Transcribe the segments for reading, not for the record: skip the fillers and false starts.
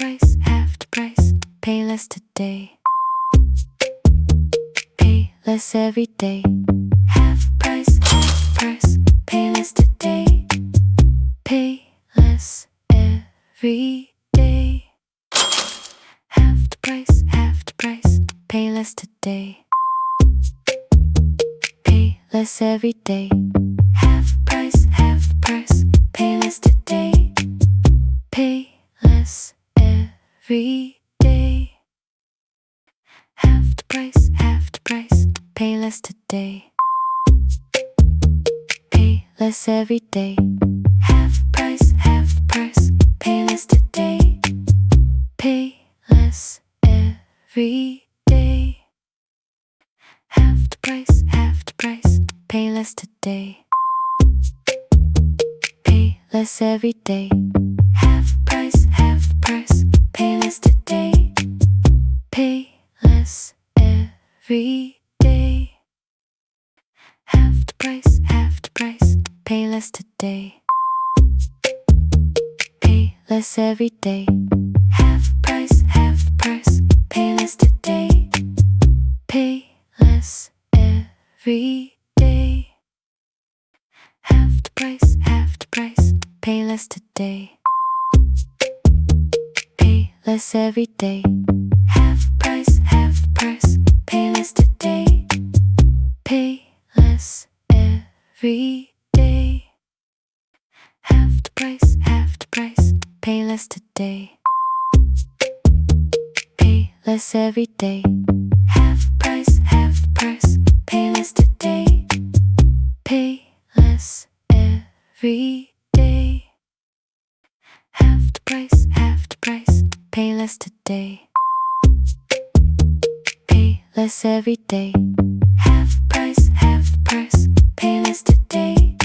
half the price, pay less today. Pay less every day. Half price, pay less today. Pay less every day. Half the price, pay less today. Pay less every day. Half price, pay less today. Pay less every day. Half the price, pay less today. Pay less every day. Half price, pay less today. Pay less every day. Half the price, pay less today. Pay less every day. Half price, pay less today. Pay less every day. Half the price, pay less today. Pay less every day. Half price, pay less today. Pay less every day. Half the price, pay less today. Pay less every day. Half price, pay less today. Pay less every day. Half the price, pay less today. Pay less every day. Half price, pay less today. Pay less every day. Half the price, pay less today. Pay less every day. Half price, pay less today.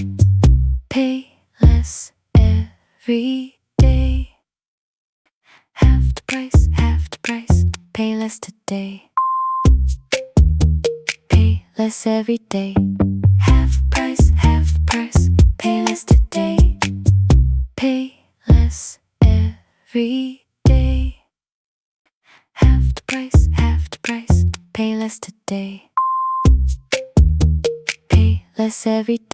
Pay less every day. Half the price, pay less today. Pay less every day. Half price, pay less today. Pay less every day. Half the price, pay less today. Pay less every day.